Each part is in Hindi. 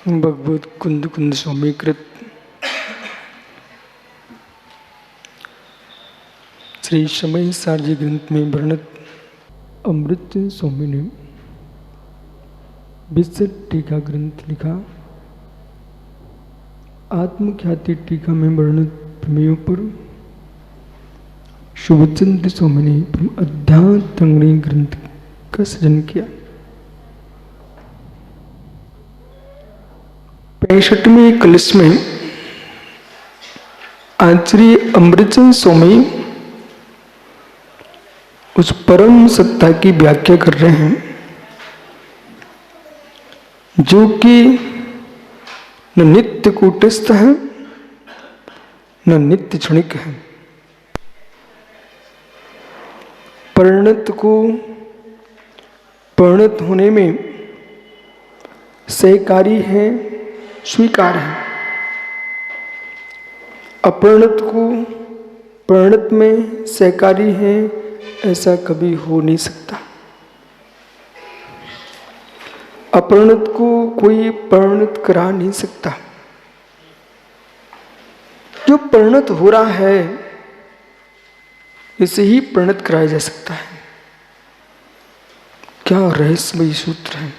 भगवत कुंद कुंद स्वामीकृत श्री समय सारजी ग्रंथ में वर्णित अमृत स्वामी ने विस्तृत टीका ग्रंथ लिखा। आत्मख्याति टीका में वर्णित प्रमेयों पर शुभचंद्र स्वामी ने अध्यात्मगणी ग्रंथ का सृजन किया। 65वें कलश में आचार्य अमृतचंद स्वामी उस परम सत्ता की व्याख्या कर रहे हैं जो कि न नित्य कूटस्थ है न नित्य क्षणिक है। परिणत को परिणत होने में सहकारी है, स्वीकार है। अपरिणत को परिणत में सहकारी है, ऐसा कभी हो नहीं सकता। अपरिणत को कोई परिणत करा नहीं सकता। जो परिणत हो रहा है इसे ही परिणत कराया जा सकता है। क्या रहस्यमयी सूत्र है।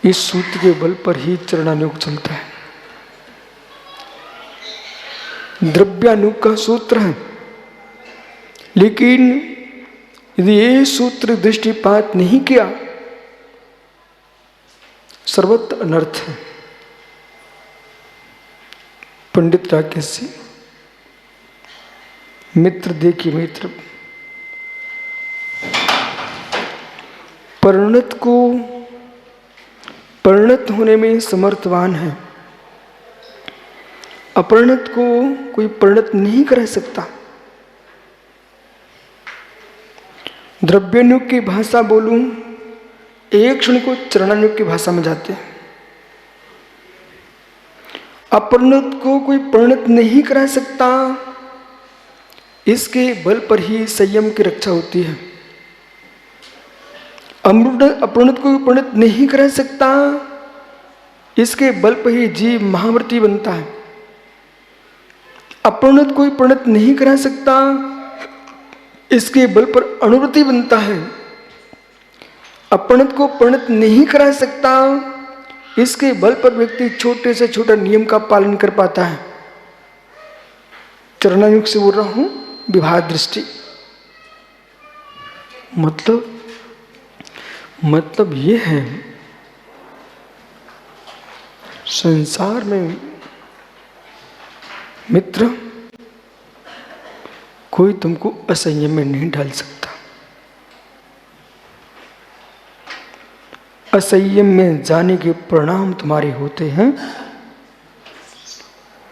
इस सूत्र के बल पर ही चरणानुग चलता है। द्रव्यानुग का सूत्र है, लेकिन यदि ये सूत्र दृष्टिपात नहीं किया सर्वत्र अनर्थ है। पंडित राकेश जी, मित्र देखिए मित्र, परिणत को परिणत होने में समर्थवान है। अपरिणत को कोई परिणत नहीं कर सकता। द्रव्यानुग की भाषा बोलूं, एक क्षण को चरणानुग की भाषा में जाते हैं। अपरिणत को कोई परिणत नहीं करा सकता। इसके बल पर ही संयम की रक्षा होती है। अपरिणत को परिणत नहीं करा सकता। इसके बल पर ही जीव महाव्रती बनता है। अपरिणत कोई परिणत नहीं करा सकता। इसके बल पर अनुव्रती बनता है। अपरिणत को परिणत नहीं करा सकता। इसके बल पर व्यक्ति छोटे से छोटा नियम का पालन कर पाता है। चरणायुग से बोल रहा हूं, विभाग दृष्टि। मतलब ये है, संसार में मित्र कोई तुमको असंयम में नहीं डाल सकता। असंयम में जाने के परिणाम तुम्हारे होते हैं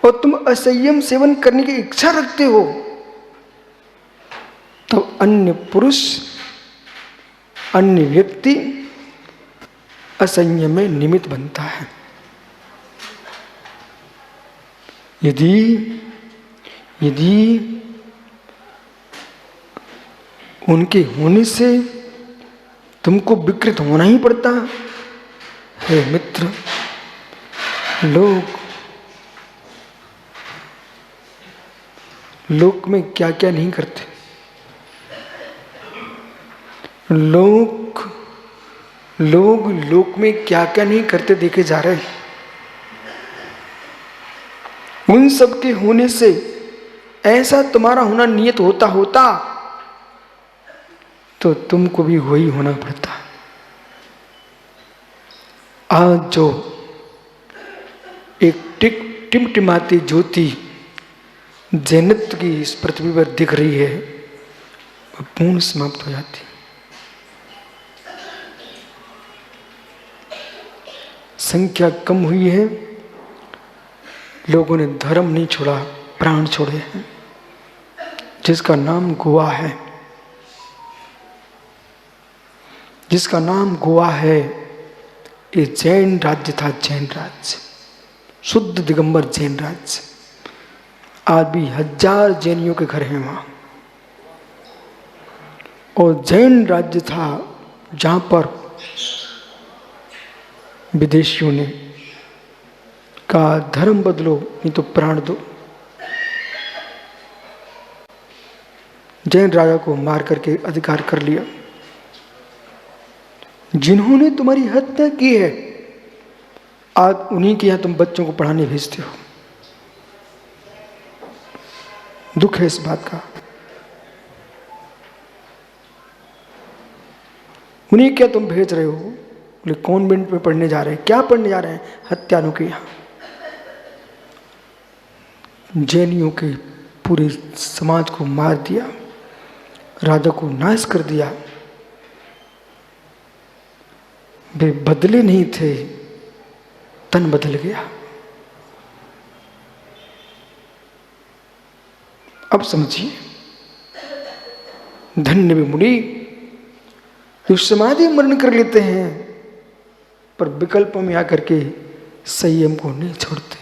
और तुम असंयम सेवन करने की इच्छा रखते हो तो अन्य पुरुष, अन्य व्यक्ति असंयम में निमित्त बनता है। यदि उनके होने से तुमको विकृत होना ही पड़ता है मित्र। लोक में क्या क्या नहीं करते। लोक में क्या क्या नहीं करते देखे जा रहे हैं। उन सब के होने से ऐसा तुम्हारा होना नियत होता तो तुमको भी वही होना पड़ता। आज जो एक टिमटिमाती ज्योति जैनत्व की इस पृथ्वी पर दिख रही है, वह पूर्ण समाप्त हो जाती। संख्या कम हुई है। लोगों ने धर्म नहीं छोड़ा, प्राण छोड़े हैं। जिसका नाम गोवा है, जिसका नाम गोवा है, ये जैन राज्य था। जैन राज्य, शुद्ध दिगंबर जैन राज्य। आज भी 1000 जैनियों के घर हैं वहां। और जैन राज्य था जहां पर विदेशियों ने कहा धर्म बदलो नहीं तो प्राण दो। जैन राजा को मार करके अधिकार कर लिया। जिन्होंने तुम्हारी हत्या की है आज उन्हीं के यहां तुम बच्चों को पढ़ाने भेजते हो। दुख है इस बात का। उन्हीं क्या तुम भेज रहे हो? बोले कॉन्वेंट में पढ़ने जा रहे हैं। क्या पढ़ने जा रहे हैं? हत्यारों के यहां। जैनियों के पूरे समाज को मार दिया, राजा को नाश कर दिया। वे बदले नहीं थे, तन बदल गया। अब समझिए, धन्य वे मुनि जो समाधि मरण कर लेते हैं पर विकल्प में आकर के संयम को नहीं छोड़ते।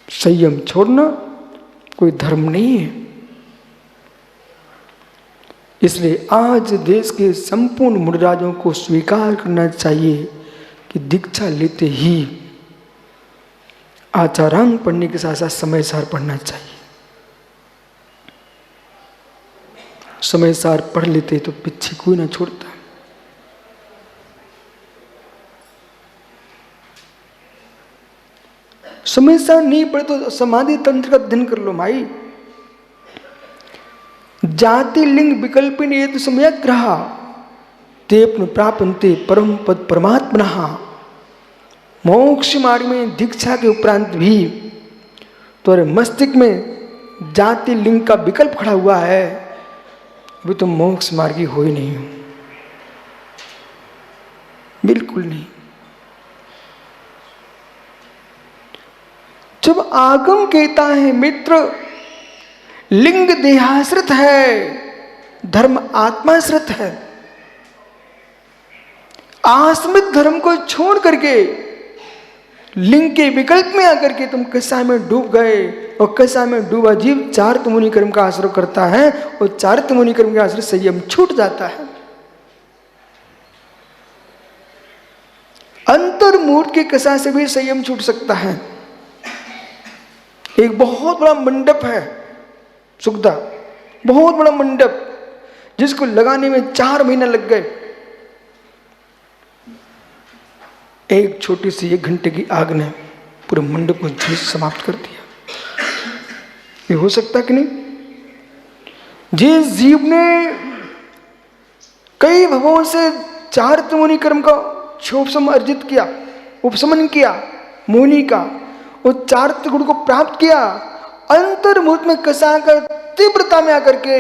संयम छोड़ना कोई धर्म नहीं है। इसलिए आज देश के संपूर्ण मुनिराजों को स्वीकार करना चाहिए कि दीक्षा लेते ही आचारांग पढ़ने के साथ साथ समय सार पढ़ना चाहिए। समय सार पढ़ लेते तो पीछे कोई ना छोड़ता। समय सार नहीं पढ़े तो समाधि तंत्र का अध्ययन कर लो माई। जाति लिंग विकल्पिन ये तो समयग्रह ते प्रापन्ते परम पद परमात्मनः। मोक्ष मार्ग में दीक्षा के उपरांत भी तुम्हारे मस्तिष्क में जाति लिंग का विकल्प खड़ा हुआ है, अभी तुम मोक्ष मार्गी हो ही नहीं हो, बिल्कुल नहीं। जब आगम कहता है मित्र लिंग देहाश्रित है, धर्म आत्माश्रित है, आश्रित धर्म को छोड़ करके लिंग के विकल्प में आकर के तुम कषाय में डूब गए, और कषाय में डूबा जीव चारित्र मुनि कर्म का आश्रय करता है और चारित्र मुनि कर्म के आश्रय संयम छूट जाता है। अंतर्मूर्त के कषाय से भी संयम छूट सकता है। एक बहुत बड़ा मंडप है सुखदा, बहुत बड़ा मंडप जिसको लगाने में 4 महीना लग गए। एक छोटी सी 1 घंटे की आग ने पूरे मंडप को झुलस समाप्त कर दिया। ये हो सकता कि नहीं? जिस जीव ने कई भवों से चारित्र मुनि कर्म का क्षोभसम अर्जित किया, उपशमन किया मुनि का, और चारित्र गुण को प्राप्त किया, अंतर्मुहूर्त में कषाय का तीव्रता में आकर के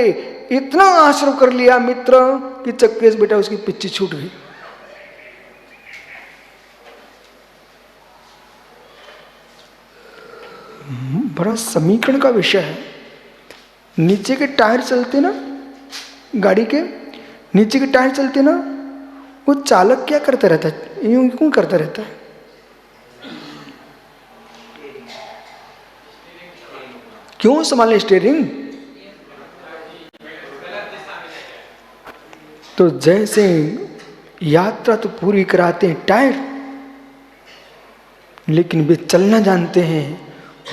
इतना आश्रय कर लिया मित्र कि चक्केश बेटा उसकी पिच्ची छूट गई। बड़ा समीकरण का विषय है। नीचे के टायर चलते ना, गाड़ी के नीचे के टायर चलते ना, वो चालक क्या करता रहता है? यूं क्यों करता रहता है? क्यों संभाले स्टीयरिंग? तो जैसे यात्रा तो पूरी कराते हैं टायर, लेकिन वे चलना जानते हैं,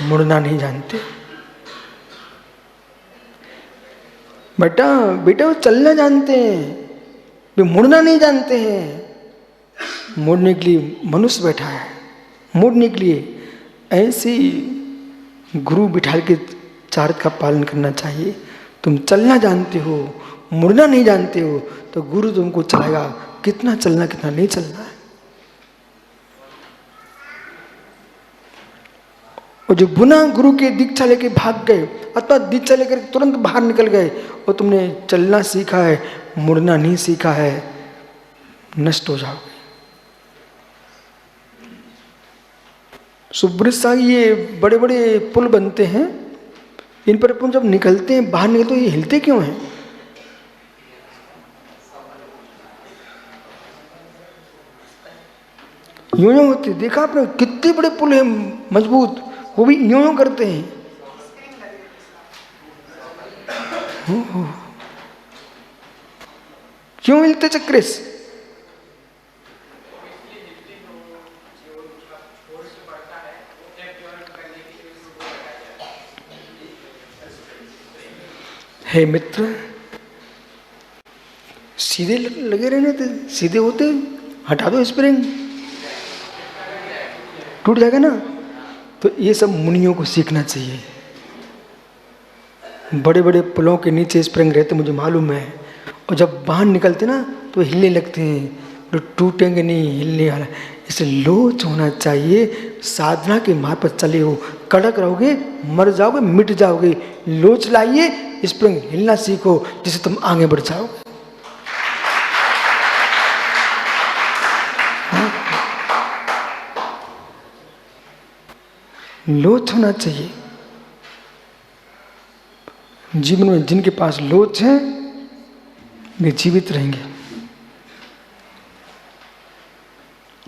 मुड़ना नहीं जानते। बेटा वो चलना जानते हैं, वे मुड़ना नहीं जानते हैं। मुड़ने के लिए मनुष्य बैठा है, मुड़ने के लिए ऐसे गुरु बिठाल के चारित्र का पालन करना चाहिए। तुम चलना जानते हो, मुड़ना नहीं जानते हो, तो गुरु तुमको चलाएगा कितना चलना कितना नहीं चलना है। और जो बुना गुरु के दीक्षा लेके भाग गए अथवा दीक्षा लेकर तुरंत बाहर निकल गए और तुमने चलना सीखा है, मुड़ना नहीं सीखा है, नष्ट हो जाओगे। सुब्रत ये बड़े बड़े पुल बनते हैं, इन पर अपन जब निकलते हैं, बाहर निकलते हैं, ये हिलते क्यों हैं? यूं यूं होती, देखा आपने कितने बड़े पुल हैं मजबूत, वो भी यूं यूं करते हैं। क्यों हिलते चक्रेश? हे मित्र, सीधे लगे रहने थे, सीधे होते, हटा दो स्प्रिंग, टूट जाएगा ना। तो ये सब मुनियों को सीखना चाहिए। बड़े बड़े पुलों के नीचे स्प्रिंग रहते, मुझे मालूम है, और जब बाहर निकलते ना तो हिलने लगते हैं, तो टूटेंगे नहीं, हिलने वाला। इसे लोच होना चाहिए। साधना के मार्ग पर चले हो, कड़क रहोगे मर जाओगे, मिट जाओगे। लोच लाइए, स्प्रिंग हिलना सीखो, जिससे तुम आगे बढ़ जाओगे। लोच होना चाहिए। जीवन में जिनके पास लोच है वे जीवित रहेंगे।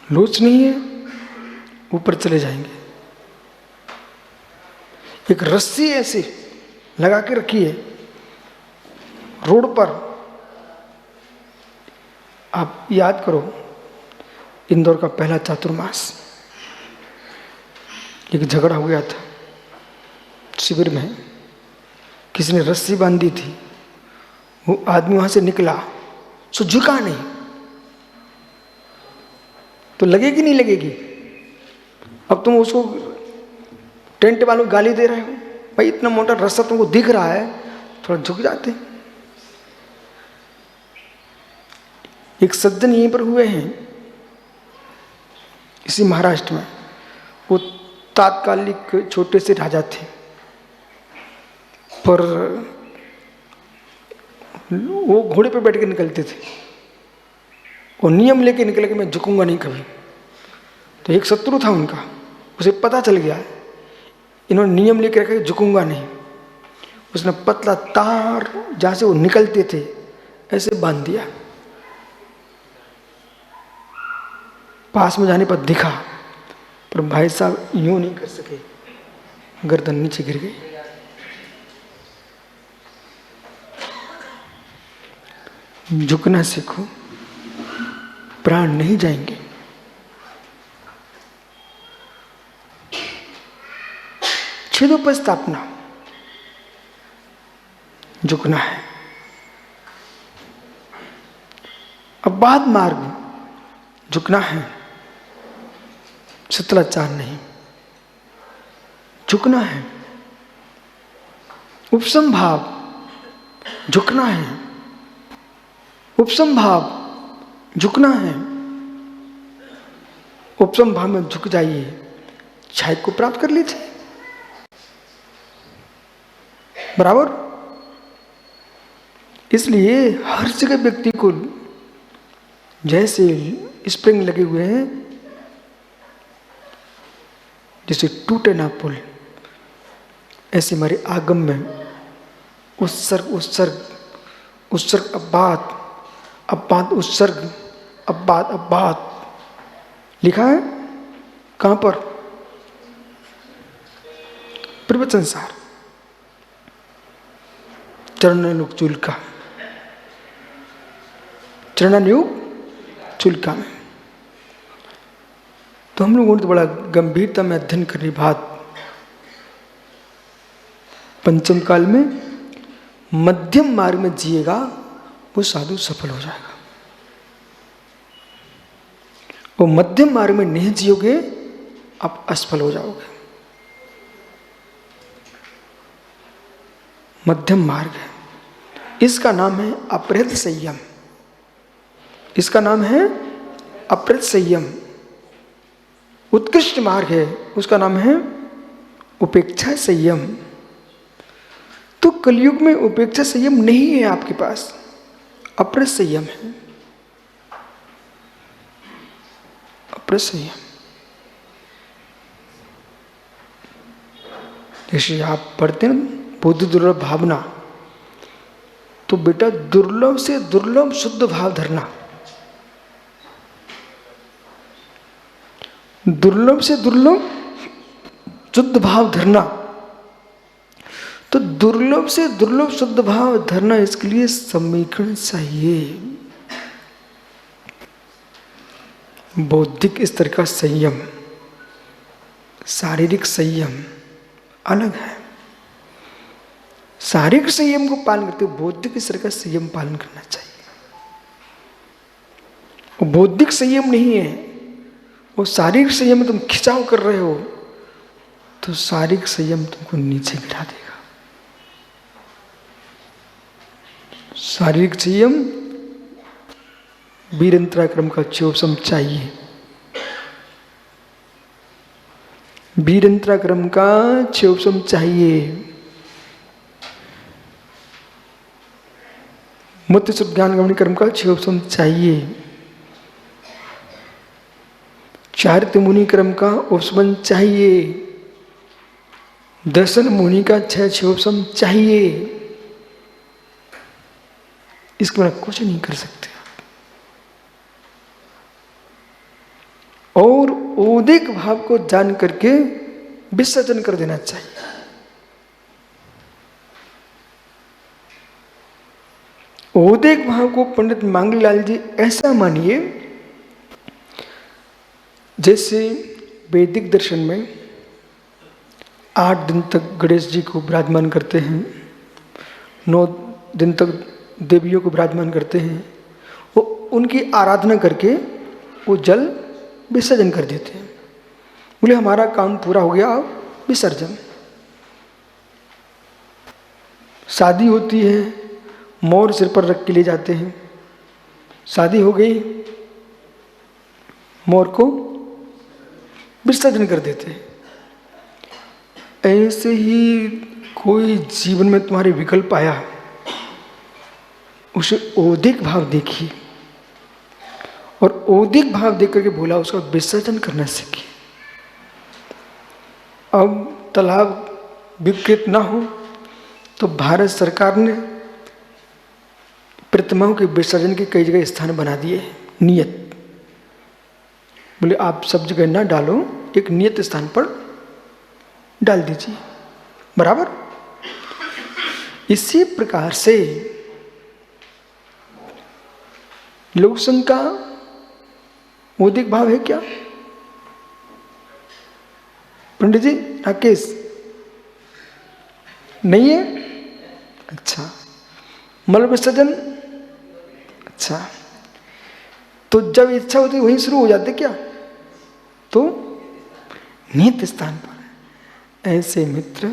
लोच नहीं है, ऊपर चले जाएंगे। एक रस्सी ऐसे लगा के रखी है रोड पर। आप याद करो, इंदौर का पहला चातुर्मास, एक झगड़ा हो गया था शिविर में, किसी ने रस्सी बांधी थी, वो आदमी वहां से निकला, सो झुका नहीं, तो लगेगी नहीं लगेगी। अब तुम उसको टेंट वालों को गाली दे रहे हो, भाई इतना मोटा रस्सा तुमको दिख रहा है, थोड़ा झुक जाते। एक सज्जन यहीं पर हुए हैं इसी महाराष्ट्र में, वो तात्कालिक छोटे से राजा थे, पर वो घोड़े पे बैठ के निकलते थे और नियम लेके निकले कि मैं झुकूंगा नहीं कभी। तो एक शत्रु था उनका, उसे पता चल गया इन्होंने नियम लेके रखा कि झुकूंगा नहीं। उसने पतला तार जहां से वो निकलते थे ऐसे बांध दिया। पास में जाने पर दिखा, पर भाई साहब यूं नहीं कर सके, गर्दन नीचे गिर गई। झुकना सीखो, प्राण नहीं जाएंगे। छेदोपस्थापना, झुकना है। अबाध मार्ग, झुकना है, सतलाचार नहीं, झुकना है। उपसम भाव, झुकना है। उपसम भाव, झुकना है। उपसम भाव में झुक जाइए, छाया को प्राप्त कर लीजिए। बराबर। इसलिए हर जगह व्यक्ति को जैसे स्प्रिंग लगे हुए हैं, जैसे टूटे ना पुल, ऐसे हमारे आगम में उत्सर्ग उत्सर्ग उत्सर्ग अब्बात अब्बात उत्सर्ग अब्बात अब्बात लिखा है। कहां पर? प्रवचन सार चरणयुग चुल्का, चरणयुग चुल्का में। तो हम लोगों ने तो बड़ा गंभीरता में अध्ययन करने बात, पंचम काल में मध्यम मार्ग में जिएगा वो साधु सफल हो जाएगा। वो मध्यम मार्ग में नहीं जियोगे आप असफल हो जाओगे। मध्यम मार्ग है, इसका नाम है अपरिहृत संयम। इसका नाम है अपरिहृत संयम। उत्कृष्ट मार्ग है, उसका नाम है उपेक्षा संयम। तो कलयुग में उपेक्षा संयम नहीं है आपके पास, अपरिहृत संयम है। अपरिहृत संयम, जैसे आप पढ़ते हैं बुद्धि दुर्लभ भावना, तो बेटा दुर्लभ से दुर्लभ शुद्ध भाव धरना, दुर्लभ से दुर्लभ शुद्ध भाव धरना। तो दुर्लभ से दुर्लभ शुद्ध भाव धरना, इसके लिए समीकरण चाहिए। बौद्धिक स्तर का संयम, शारीरिक संयम अलग है। शारीरिक संयम को पालन करते हुए बौद्धिक स्तर का संयम पालन करना चाहिए। वो बौद्धिक संयम नहीं है, वो शारीरिक संयम में तुम खिंचाव कर रहे हो तो शारीरिक संयम तुमको नीचे गिरा देगा। शारीरिक संयम वीरंत्राक्रम का चौसम चाहिए। वीरंत्राक्रम का चौसम चाहिए। मत ज्ञान गमन कर्म का चौसम चाहिए। चारित्र मुनि क्रम का उपशमन चाहिए। दर्शन मुनि का 6 चौसम चाहिए। इसके बिना कुछ नहीं कर सकते। और औदिक भाव को जान करके विसर्जन कर देना चाहिए। औदिक भाव को पंडित मांगलीलाल जी ऐसा मानिए जैसे वैदिक दर्शन में 8 दिन तक गणेश जी को विराजमान करते हैं, 9 दिन तक देवियों को विराजमान करते हैं, वो उनकी आराधना करके वो जल विसर्जन कर देते हैं। बोले हमारा काम पूरा हो गया, अब विसर्जन। शादी होती है, मोर सिर पर रख के ले जाते हैं। शादी हो गई, मोर को विसर्जन कर देते हैं। ऐसे ही कोई जीवन में तुम्हारे विकल्प आया, उसे औदिक भाव देखिए और औदिक भाव देख करके बोला उसका विसर्जन करना सीखिए। अब तालाब विकृत ना हो तो भारत सरकार ने प्रतिमाओं के विसर्जन के कई जगह स्थान बना दिए हैं, नियत। बोले आप सब जगह ना डालो, एक नियत स्थान पर डाल दीजिए, बराबर। इसी प्रकार से लोक संघ का औदिक भाव है क्या पंडित जी? राकेश नहीं है? अच्छा। मल विसर्जन, अच्छा। तो जब इच्छा होती है वहीं शुरू हो जाते क्या? तो नियत स्थान पर। ऐसे मित्र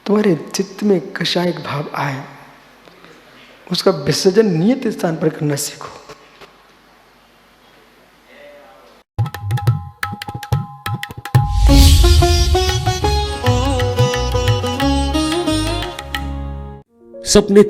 तुम्हारे चित्त में कषायक भाव आए, उसका विसर्जन नियत स्थान पर करना सीखो। सपने